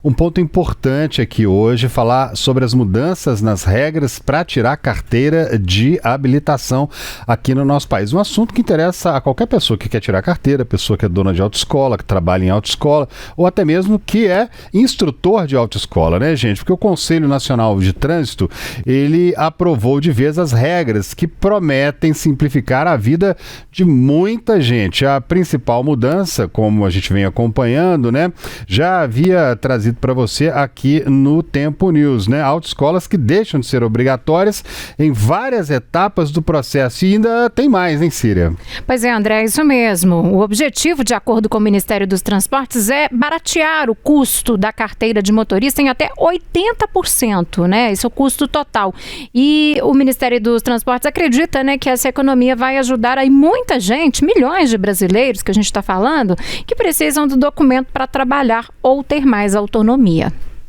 Um ponto importante aqui hoje, falar sobre as mudanças nas regras para tirar carteira de habilitação aqui no nosso país. Um assunto que interessa a qualquer pessoa que quer tirar carteira, pessoa que é dona de autoescola, que trabalha em autoescola, ou até mesmo que é instrutor de autoescola, né, gente? Porque o Conselho Nacional de Trânsito, ele aprovou de vez as regras que prometem simplificar a vida de muita gente. A principal mudança, como a gente vem acompanhando, né, já havia trazido para você aqui no Tempo News, né? Autoescolas que deixam de ser obrigatórias em várias etapas do processo. E ainda tem mais, hein, Síria? Pois é, André, é isso mesmo. O objetivo, de acordo com o Ministério dos Transportes, é baratear o custo da carteira de motorista em até 80%, né? Esse é o custo total. E o Ministério dos Transportes acredita, né, que essa economia vai ajudar aí muita gente, milhões de brasileiros que a gente está falando, que precisam do documento para trabalhar ou ter mais autonomia.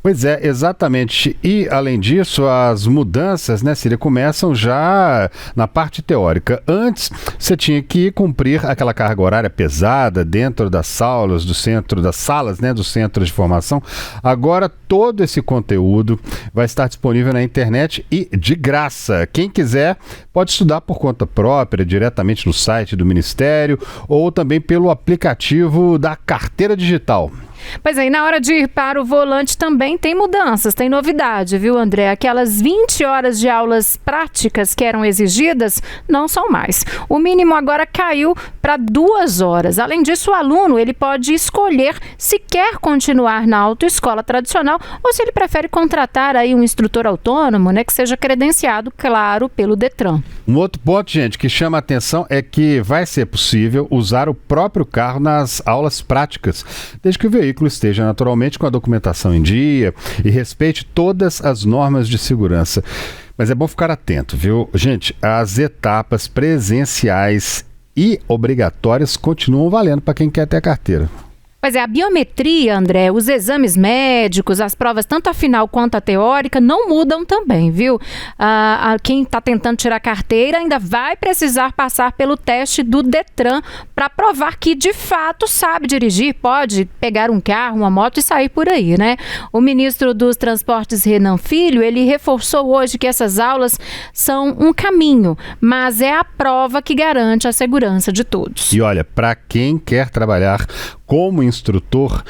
Pois é, exatamente. E, além disso, as mudanças, né, Síria, começam já na parte teórica. Antes, você tinha que cumprir aquela carga horária pesada dentro das aulas, das salas, né, do centro de formação. Agora, todo esse conteúdo vai estar disponível na internet e de graça. Quem quiser pode estudar por conta própria, diretamente no site do Ministério ou também pelo aplicativo da Carteira Digital. Pois é, e na hora de ir para o volante também tem mudanças, tem novidade, viu, André? Aquelas 20 horas de aulas práticas que eram exigidas não são mais. O mínimo agora caiu para 2 horas. Além disso, o aluno ele pode escolher se quer continuar na autoescola tradicional ou se ele prefere contratar aí um instrutor autônomo, né, que seja credenciado, claro, pelo Detran. Um outro ponto, gente, que chama a atenção é que vai ser possível usar o próprio carro nas aulas práticas, desde que o veículo esteja naturalmente com a documentação em dia e respeite todas as normas de segurança. Mas é bom ficar atento, viu? Gente, as etapas presenciais e obrigatórias continuam valendo para quem quer ter a carteira. Pois é, a biometria, André, os exames médicos, as provas, tanto a final quanto a teórica, não mudam também, viu? Quem está tentando tirar a carteira ainda vai precisar passar pelo teste do Detran para provar que, de fato, sabe dirigir, pode pegar um carro, uma moto e sair por aí, né? O ministro dos Transportes, Renan Filho, ele reforçou hoje que essas aulas são um caminho, mas é a prova que garante a segurança de todos. E olha, para quem quer trabalhar como instrutor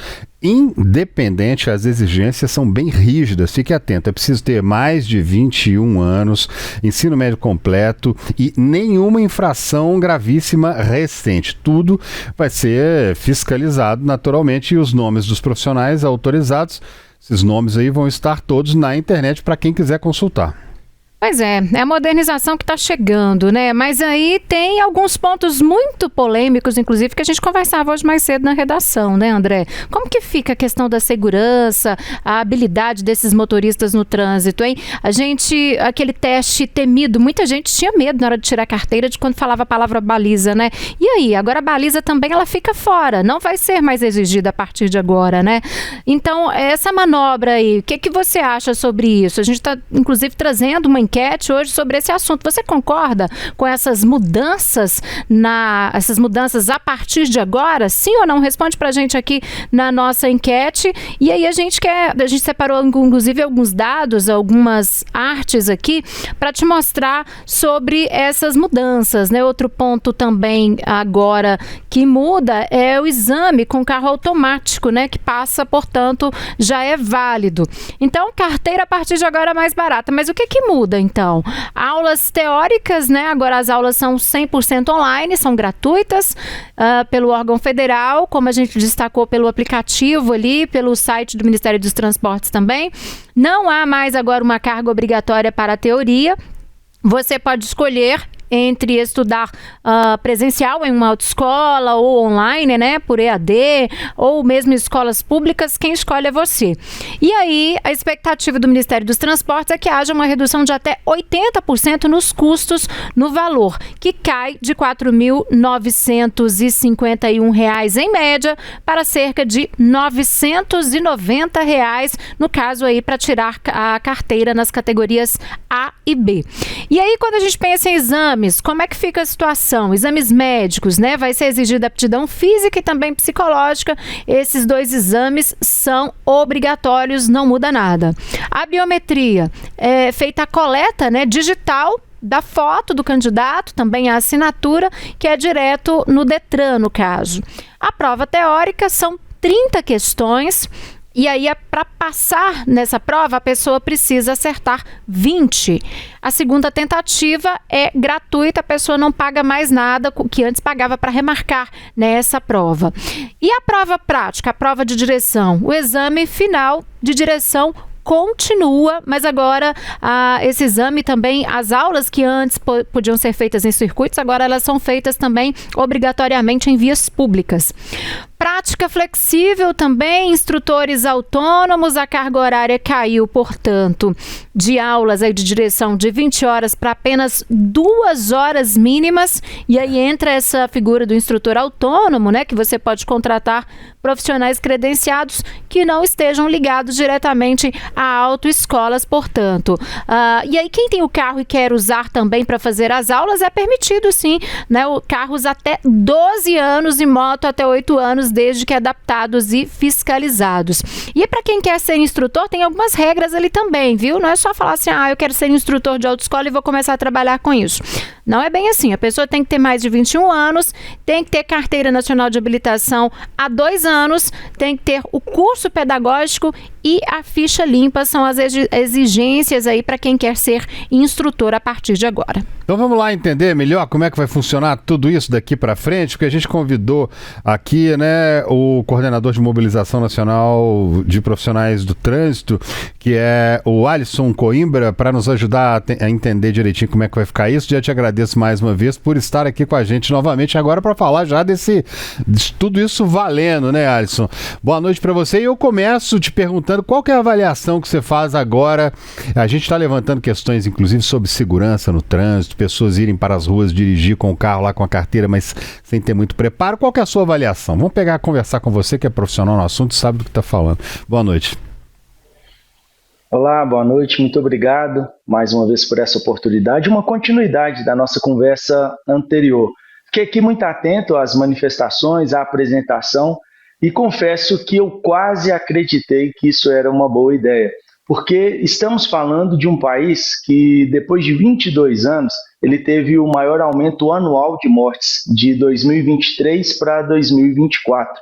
independente, as exigências são bem rígidas. Fique atento, é preciso ter mais de 21 anos, ensino médio completo e nenhuma infração gravíssima recente. Tudo vai ser fiscalizado naturalmente e os nomes dos profissionais autorizados, esses nomes aí vão estar todos na internet para quem quiser consultar. Pois é a modernização que está chegando, né? Mas aí tem alguns pontos muito polêmicos, inclusive, que a gente conversava hoje mais cedo na redação, né, André? Como que fica a questão da segurança, a habilidade desses motoristas no trânsito, hein? Aquele teste temido, muita gente tinha medo na hora de tirar a carteira de quando falava a palavra baliza, né? E aí, agora a baliza também, ela fica fora, não vai ser mais exigida a partir de agora, né? Então, essa manobra aí, o que você acha sobre isso? A gente está, inclusive, trazendo uma enquete hoje sobre esse assunto. Você concorda com essas mudanças a partir de agora? Sim ou não? Responde pra gente aqui na nossa enquete. E aí a gente separou inclusive alguns dados, algumas artes aqui para te mostrar sobre essas mudanças, né? Outro ponto também agora que muda é o exame com carro automático, né? Que passa, portanto, já é válido. Então, carteira a partir de agora é mais barata. Mas o que muda? Então, aulas teóricas, né? Agora as aulas são 100% online, são gratuitas pelo órgão federal, como a gente destacou pelo aplicativo ali, pelo site do Ministério dos Transportes também. Não há mais agora uma carga obrigatória para a teoria. Você pode escolher entre estudar presencial em uma autoescola ou online, né, por EAD, ou mesmo escolas públicas, quem escolhe é você. E aí, a expectativa do Ministério dos Transportes é que haja uma redução de até 80% nos custos no valor, que cai de R$ 4.951 em média para cerca de R$ 990, no caso aí para tirar a carteira nas categorias A e B. E aí, quando a gente pensa em exame, exames, como é que fica a situação? Exames médicos, né? Vai ser exigida aptidão física e também psicológica. Esses 2 exames são obrigatórios, não muda nada. A biometria, é feita a coleta, né, digital da foto do candidato, também a assinatura, que é direto no Detran, no caso. A prova teórica são 30 questões. E aí, para passar nessa prova, a pessoa precisa acertar 20. A segunda tentativa é gratuita, a pessoa não paga mais nada, que antes pagava para remarcar nessa prova. E a prova prática, a prova de direção, o exame final de direção continua, mas agora esse exame também, as aulas que antes podiam ser feitas em circuitos, agora elas são feitas também obrigatoriamente em vias públicas. Prática flexível também, instrutores autônomos, a carga horária caiu, portanto, de aulas aí de direção de 20 horas para apenas 2 horas mínimas, e aí entra essa figura do instrutor autônomo, né, que você pode contratar profissionais credenciados que não estejam ligados diretamente a autoescolas, portanto. E aí quem tem o carro e quer usar também para fazer as aulas, é permitido sim, né, carros até 12 anos e moto até 8 anos, desde que adaptados e fiscalizados. E para quem quer ser instrutor, tem algumas regras ali também, viu? Não é só falar assim, eu quero ser instrutor de autoescola e vou começar a trabalhar com isso. Não é bem assim. A pessoa tem que ter mais de 21 anos, tem que ter carteira nacional de habilitação há 2 anos, tem que ter o curso pedagógico e a ficha limpa, são as exigências aí para quem quer ser instrutor a partir de agora. Então vamos lá entender melhor como é que vai funcionar tudo isso daqui para frente, porque a gente convidou aqui, né, o coordenador de mobilização nacional de profissionais do trânsito, que é o Alisson Coimbra, para nos ajudar a entender direitinho como é que vai ficar isso. Já te agradeço mais uma vez por estar aqui com a gente novamente agora para falar já de tudo isso valendo, né, Alisson? Boa noite para você, e eu começo te perguntando qual que é a avaliação que você faz agora. A gente está levantando questões inclusive sobre segurança no trânsito, pessoas irem para as ruas dirigir com o carro lá com a carteira, mas sem ter muito preparo. Qual que é a sua avaliação? Vamos conversar com você que é profissional no assunto e sabe do que está falando. Boa noite. Olá, boa noite, muito obrigado mais uma vez por essa oportunidade, uma continuidade da nossa conversa anterior. Fiquei aqui muito atento às manifestações, à apresentação, e confesso que eu quase acreditei que isso era uma boa ideia, porque estamos falando de um país que, depois de 22 anos, ele teve o maior aumento anual de mortes, de 2023 para 2024.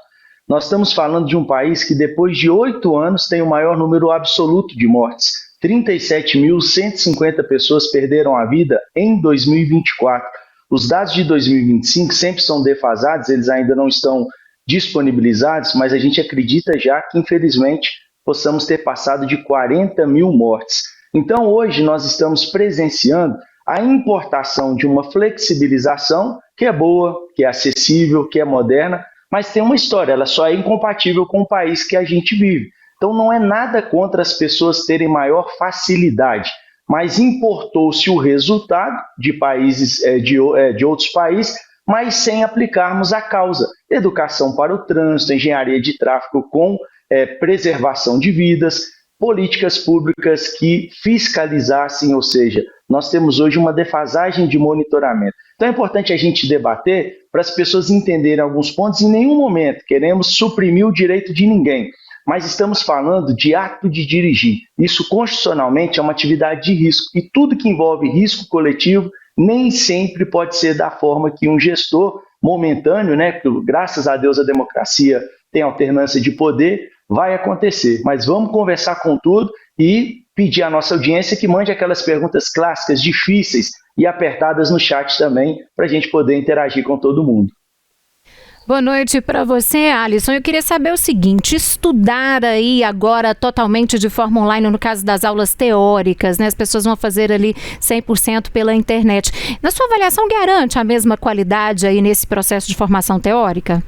Nós estamos falando de um país que, depois de 8 anos, tem o maior número absoluto de mortes. 37.150 pessoas perderam a vida em 2024. Os dados de 2025 sempre são defasados, eles ainda não estão disponibilizados, mas a gente acredita já que, infelizmente, possamos ter passado de 40 mil mortes. Então, hoje, nós estamos presenciando a importação de uma flexibilização que é boa, que é acessível, que é moderna, mas tem uma história, ela só é incompatível com o país que a gente vive. Então não é nada contra as pessoas terem maior facilidade, mas importou-se o resultado de países, de outros países, mas sem aplicarmos a causa. Educação para o trânsito, engenharia de tráfego com preservação de vidas, políticas públicas que fiscalizassem, ou seja, nós temos hoje uma defasagem de monitoramento. Então é importante a gente debater para as pessoas entenderem alguns pontos. Em nenhum momento queremos suprimir o direito de ninguém, mas estamos falando de ato de dirigir. Isso constitucionalmente é uma atividade de risco, e tudo que envolve risco coletivo nem sempre pode ser da forma que um gestor momentâneo, né, graças a Deus a democracia tem alternância de poder, vai acontecer. Mas vamos conversar com tudo e pedir à nossa audiência que mande aquelas perguntas clássicas, difíceis e apertadas no chat também, para a gente poder interagir com todo mundo. Boa noite para você, Alisson. Eu queria saber o seguinte, estudar aí agora totalmente de forma online, no caso das aulas teóricas, né? As pessoas vão fazer ali 100% pela internet. Na sua avaliação, garante a mesma qualidade aí nesse processo de formação teórica?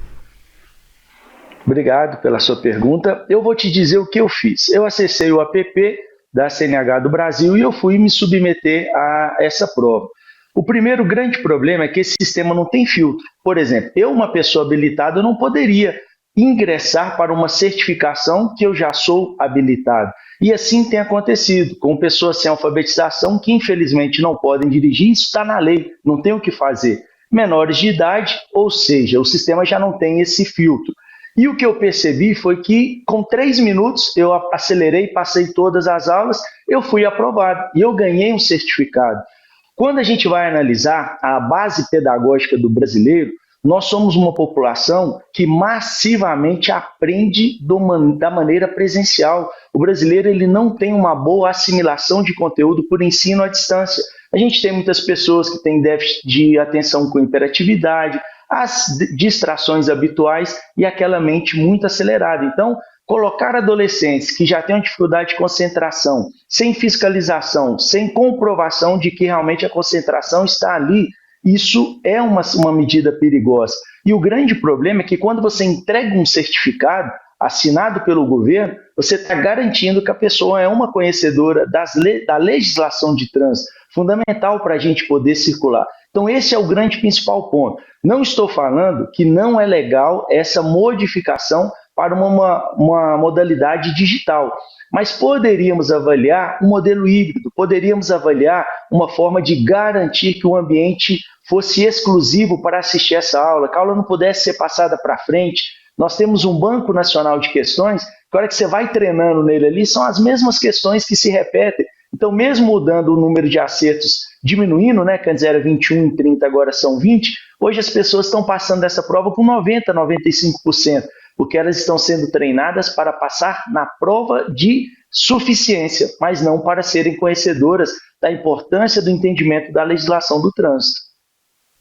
Obrigado pela sua pergunta. Eu vou te dizer o que eu fiz. Eu acessei o app da CNH do Brasil e eu fui me submeter a essa prova. O primeiro grande problema é que esse sistema não tem filtro. Por exemplo, eu, uma pessoa habilitada, não poderia ingressar para uma certificação que eu já sou habilitado. E assim tem acontecido, com pessoas sem alfabetização que infelizmente não podem dirigir, isso está na lei, não tem o que fazer. Menores de idade, ou seja, o sistema já não tem esse filtro. E o que eu percebi foi que com 3 minutos eu acelerei, passei todas as aulas, eu fui aprovado e eu ganhei um certificado. Quando a gente vai analisar a base pedagógica do brasileiro, nós somos uma população que massivamente aprende da maneira presencial. O brasileiro ele não tem uma boa assimilação de conteúdo por ensino à distância. A gente tem muitas pessoas que têm déficit de atenção com hiperatividade, as distrações habituais e aquela mente muito acelerada. Então, colocar adolescentes que já têm uma dificuldade de concentração, sem fiscalização, sem comprovação de que realmente a concentração está ali, isso é uma medida perigosa. E o grande problema é que quando você entrega um certificado assinado pelo governo, você está garantindo que a pessoa é uma conhecedora da legislação de trânsito, fundamental para a gente poder circular. Então esse é o grande principal ponto. Não estou falando que não é legal essa modificação para uma modalidade digital, mas poderíamos avaliar um modelo híbrido, poderíamos avaliar uma forma de garantir que o ambiente fosse exclusivo para assistir essa aula, que a aula não pudesse ser passada para frente. Nós temos um banco nacional de questões, que a hora que você vai treinando nele ali, são as mesmas questões que se repetem. Então, mesmo mudando o número de acertos, diminuindo, né, que antes era 21 e 30, agora são 20, hoje as pessoas estão passando dessa prova com 90%, 95%, porque elas estão sendo treinadas para passar na prova de suficiência, mas não para serem conhecedoras da importância do entendimento da legislação do trânsito.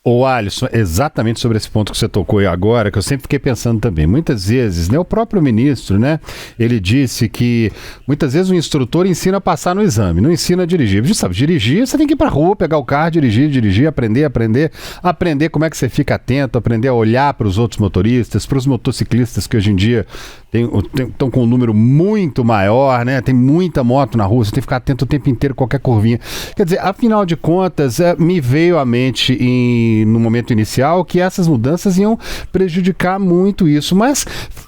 Ô Alisson, exatamente sobre esse ponto que você tocou aí agora, que eu sempre fiquei pensando também. Muitas vezes, né, o próprio ministro, né, ele disse que muitas vezes o instrutor ensina a passar no exame, não ensina a dirigir. Você sabe, dirigir, você tem que ir pra rua, pegar o carro, dirigir, aprender como é que você fica atento, aprender a olhar para os outros motoristas, para os motociclistas que hoje em dia estão com um número muito maior, né, tem muita moto na rua, você tem que ficar atento o tempo inteiro, qualquer curvinha. Quer dizer, afinal de contas, me veio à mente no momento inicial que essas mudanças iam prejudicar muito isso, mas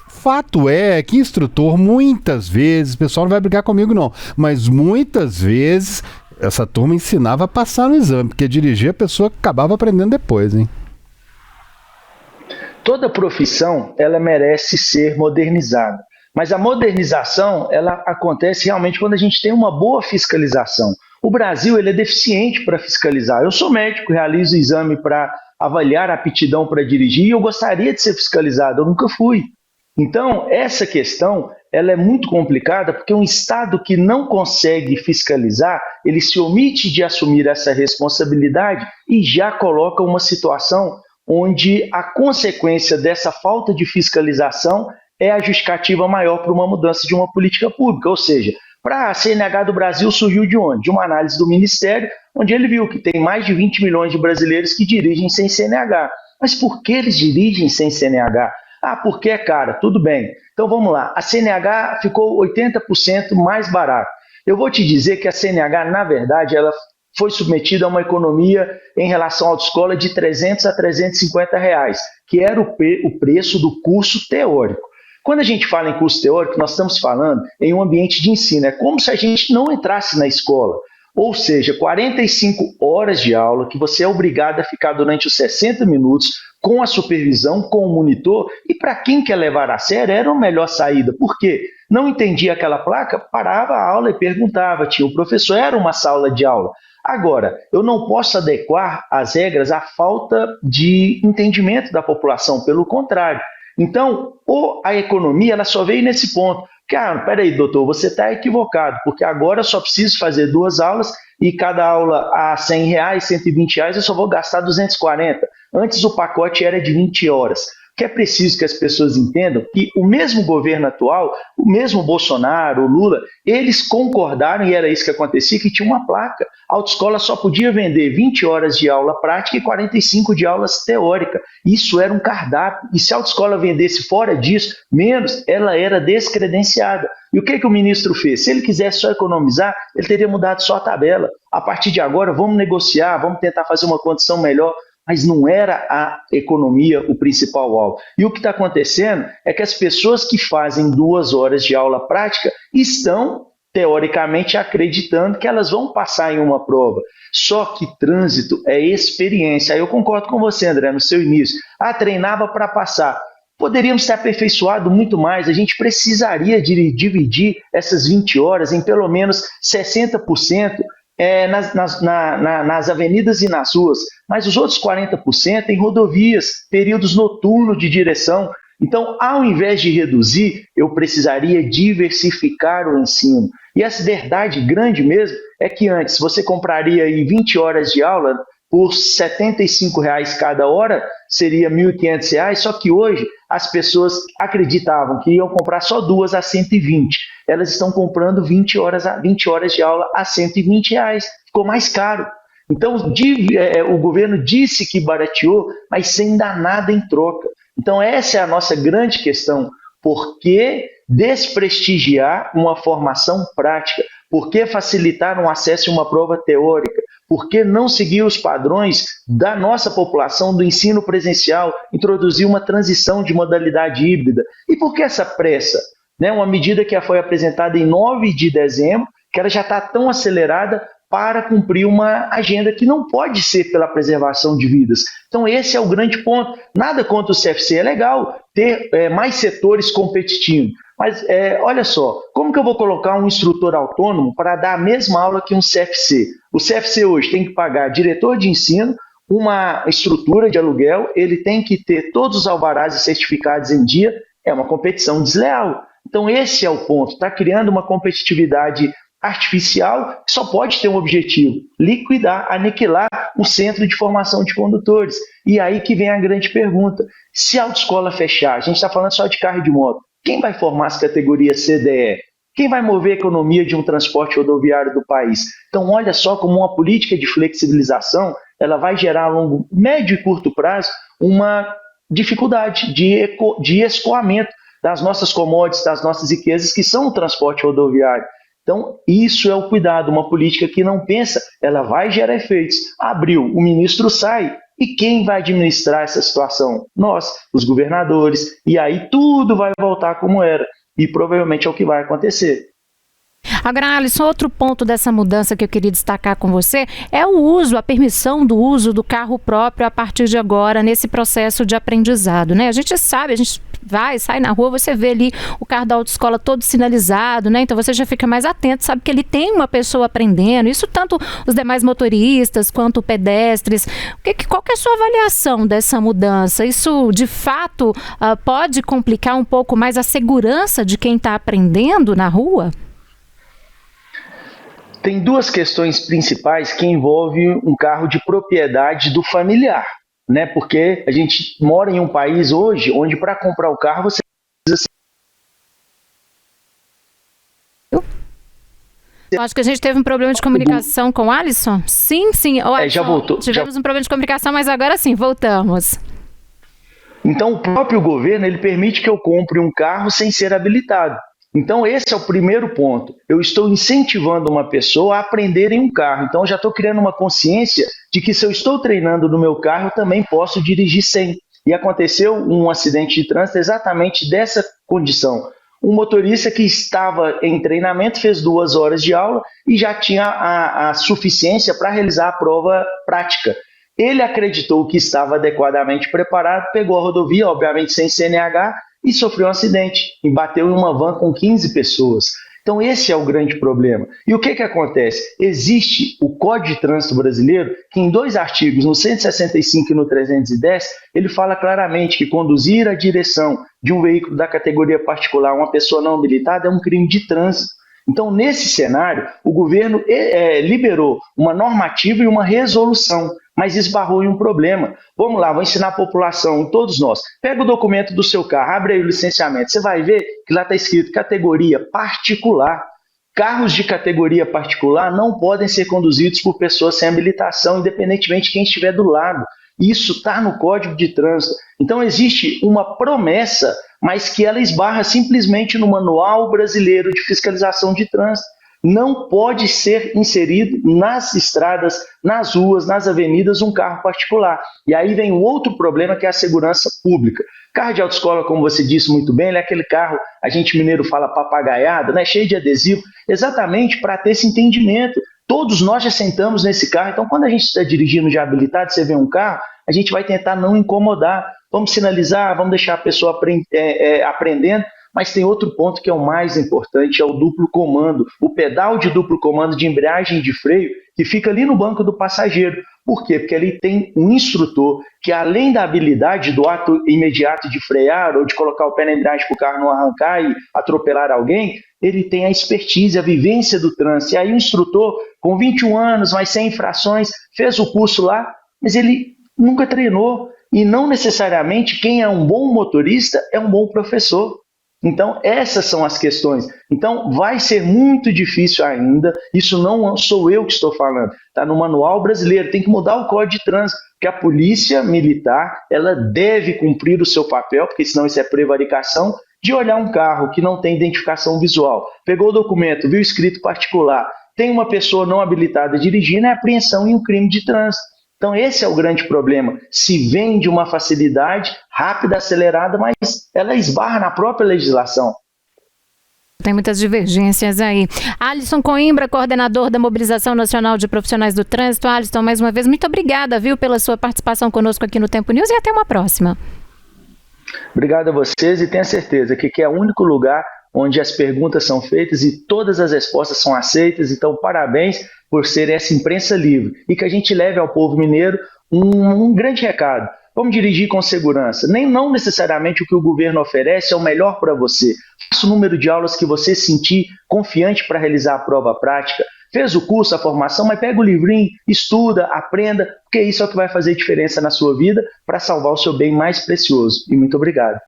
fato é que instrutor muitas vezes, o pessoal não vai brigar comigo não, mas muitas vezes essa turma ensinava a passar no exame, porque dirigir a pessoa acabava aprendendo depois, hein? Toda profissão, ela merece ser modernizada, mas a modernização, ela acontece realmente quando a gente tem uma boa fiscalização. O Brasil ele é deficiente para fiscalizar. Eu sou médico, realizo exame para avaliar a aptidão para dirigir e eu gostaria de ser fiscalizado, eu nunca fui. Então, essa questão ela é muito complicada porque um Estado que não consegue fiscalizar, ele se omite de assumir essa responsabilidade e já coloca uma situação onde a consequência dessa falta de fiscalização é a justificativa maior para uma mudança de uma política pública, ou seja, para a CNH do Brasil surgiu de onde? De uma análise do Ministério, onde ele viu que tem mais de 20 milhões de brasileiros que dirigem sem CNH. Mas por que eles dirigem sem CNH? Ah, porque é cara, tudo bem. Então vamos lá, a CNH ficou 80% mais barata. Eu vou te dizer que a CNH, na verdade, ela foi submetida a uma economia em relação à autoescola de R$300 a R$350, que era o preço do curso teórico. Quando a gente fala em curso teórico, nós estamos falando em um ambiente de ensino. É como se a gente não entrasse na escola. Ou seja, 45 horas de aula que você é obrigado a ficar durante os 60 minutos com a supervisão, com o monitor. E para quem quer levar a sério, era a melhor saída. Por quê? Não entendia aquela placa, parava a aula e perguntava. Tinha o professor, era uma sala de aula. Agora, eu não posso adequar as regras à falta de entendimento da população, pelo contrário. Então, a economia ela só veio nesse ponto. Cara, peraí, doutor, você está equivocado, porque agora eu só preciso fazer 2 aulas e cada aula a R$100, R$120, eu só vou gastar 240. Antes o pacote era de 20 horas. Que é preciso que as pessoas entendam que o mesmo governo atual, o mesmo Bolsonaro, o Lula, eles concordaram, e era isso que acontecia, que tinha uma placa. A autoescola só podia vender 20 horas de aula prática e 45 de aulas teórica. Isso era um cardápio. E se a autoescola vendesse fora disso, menos, ela era descredenciada. E o que o ministro fez? Se ele quisesse só economizar, ele teria mudado só a tabela. A partir de agora, vamos negociar, vamos tentar fazer uma condição melhor mas não era a economia o principal alvo. E o que está acontecendo é que as pessoas que fazem 2 horas de aula prática estão, teoricamente, acreditando que elas vão passar em uma prova. Só que trânsito é experiência. Aí eu concordo com você, André, no seu início. Treinava para passar. Poderíamos ter aperfeiçoado muito mais, a gente precisaria de dividir essas 20 horas em pelo menos 60% nas avenidas e nas ruas, mas os outros 40% em rodovias, períodos noturnos de direção. Então, ao invés de reduzir, eu precisaria diversificar o ensino. E essa verdade grande mesmo é que antes você compraria aí 20 horas de aula por R$ 75,00 cada hora, seria R$ 1.500, só que hoje as pessoas acreditavam que iam comprar só 2 a 120. Elas estão comprando 20 horas de aula a R$ 120,00. Ficou mais caro. Então, o governo disse que barateou, mas sem dar nada em troca. Então, essa é a nossa grande questão. Por que desprestigiar uma formação prática? Por que facilitar um acesso a uma prova teórica? Por que não seguir os padrões da nossa população do ensino presencial, introduzir uma transição de modalidade híbrida? E por que essa pressa? Uma medida que foi apresentada em 9 de dezembro, que ela já está tão acelerada para cumprir uma agenda que não pode ser pela preservação de vidas. Então esse é o grande ponto. Nada contra o CFC, é legal ter mais setores competitivos. Mas olha só, como que eu vou colocar um instrutor autônomo para dar a mesma aula que um CFC? O CFC hoje tem que pagar diretor de ensino, uma estrutura de aluguel, ele tem que ter todos os alvarás e certificados em dia, é uma competição desleal. Então esse é o ponto, está criando uma competitividade artificial que só pode ter um objetivo: liquidar, aniquilar um centro de formação de condutores. E aí que vem a grande pergunta: se a autoescola fechar, a gente está falando só de carro e de moto, quem vai formar as categorias CDE? Quem vai mover a economia de um transporte rodoviário do país? Então olha só como uma política de flexibilização ela vai gerar a longo, médio e curto prazo uma dificuldade de escoamento das nossas commodities, das nossas riquezas que são o transporte rodoviário. Então, isso é o cuidado. Uma política que não pensa, ela vai gerar efeitos. Abriu, o ministro sai. E quem vai administrar essa situação? Nós, os governadores. E aí tudo vai voltar como era. E provavelmente é o que vai acontecer. Agora, Alisson, outro ponto dessa mudança que eu queria destacar com você é o uso, a permissão do uso do carro próprio a partir de agora nesse processo de aprendizado, né? A gente sabe, a gente sai na rua, você vê ali o carro da autoescola todo sinalizado, né? Então você já fica mais atento, sabe que ele tem uma pessoa aprendendo, isso tanto os demais motoristas quanto pedestres. Qual que é a sua avaliação dessa mudança? Isso, de fato, pode complicar um pouco mais a segurança de quem está aprendendo na rua? Tem 2 questões principais que envolvem um carro de propriedade do familiar, né? Porque a gente mora em um país hoje onde para comprar o carro você precisa... Acho que a gente teve um problema de comunicação com o Alisson. Sim. Alisson, já voltou. Tivemos um problema de comunicação, mas agora sim, voltamos. Então o próprio governo ele permite que eu compre um carro sem ser habilitado. Então esse é o primeiro ponto. Eu estou incentivando uma pessoa a aprender em um carro. Então eu já estou criando uma consciência de que se eu estou treinando no meu carro, eu também posso dirigir sem. E aconteceu um acidente de trânsito exatamente dessa condição. Um motorista que estava em treinamento fez 2 horas de aula e já tinha a suficiência para realizar a prova prática. Ele acreditou que estava adequadamente preparado, pegou a rodovia, obviamente sem CNH, e sofreu um acidente, e bateu em uma van com 15 pessoas. Então esse é o grande problema. E o que acontece? Existe o Código de Trânsito Brasileiro, que em 2 artigos, no 165 e no 310, ele fala claramente que conduzir a direção de um veículo da categoria particular uma pessoa não habilitada é um crime de trânsito. Então, nesse cenário, o governo liberou uma normativa e uma resolução, mas esbarrou em um problema. Vamos lá, vou ensinar a população, todos nós. Pega o documento do seu carro, abre aí o licenciamento. Você vai ver que lá está escrito categoria particular. Carros de categoria particular não podem ser conduzidos por pessoas sem habilitação, independentemente de quem estiver do lado. Isso está no Código de Trânsito. Então existe uma promessa, mas que ela esbarra simplesmente no Manual Brasileiro de Fiscalização de Trânsito. não pode ser inserido nas estradas, nas ruas, nas avenidas, um carro particular. E aí vem o outro problema, que é a segurança pública. Carro de autoescola, como você disse muito bem, ele é aquele carro, a gente mineiro fala papagaiado, né, cheio de adesivo, exatamente para ter esse entendimento. Todos nós já sentamos nesse carro, então quando a gente está dirigindo já habilitado, você vê um carro, a gente vai tentar não incomodar. Vamos sinalizar, vamos deixar a pessoa aprendendo. Mas tem outro ponto que é o mais importante, é o duplo comando, o pedal de duplo comando de embreagem e de freio, que fica ali no banco do passageiro. Por quê? Porque ali tem um instrutor que, além da habilidade do ato imediato de frear ou de colocar o pé na embreagem para o carro não arrancar e atropelar alguém, ele tem a expertise, a vivência do trânsito. E aí o instrutor, com 21 anos, mais 100 infrações, fez o curso lá, mas ele nunca treinou. E não necessariamente quem é um bom motorista é um bom professor. Então, essas são as questões. Então, vai ser muito difícil ainda. Isso não sou eu que estou falando. Está no manual brasileiro. Tem que mudar o Código de Trânsito, porque a polícia militar ela deve cumprir o seu papel, porque senão isso é prevaricação, de olhar um carro que não tem identificação visual. Pegou o documento, viu escrito particular, tem uma pessoa não habilitada dirigindo, é apreensão e um crime de trânsito. Então esse é o grande problema. Se vende uma facilidade rápida, acelerada, mas ela esbarra na própria legislação. Tem muitas divergências aí. Alisson Coimbra, coordenador da Mobilização Nacional de Profissionais do Trânsito. Alisson, mais uma vez, muito obrigada, viu, pela sua participação conosco aqui no Tempo News e até uma próxima. Obrigado a vocês e tenha certeza que aqui é o único lugar onde as perguntas são feitas e todas as respostas são aceitas. Então, parabéns por ser essa imprensa livre e que a gente leve ao povo mineiro um grande recado. Vamos dirigir com segurança. Não necessariamente o que o governo oferece é o melhor para você. Faça o número de aulas que você sentir confiante para realizar a prova prática. Fez o curso, a formação, mas pega o livrinho, estuda, aprenda, porque isso é o que vai fazer diferença na sua vida para salvar o seu bem mais precioso. E muito obrigado.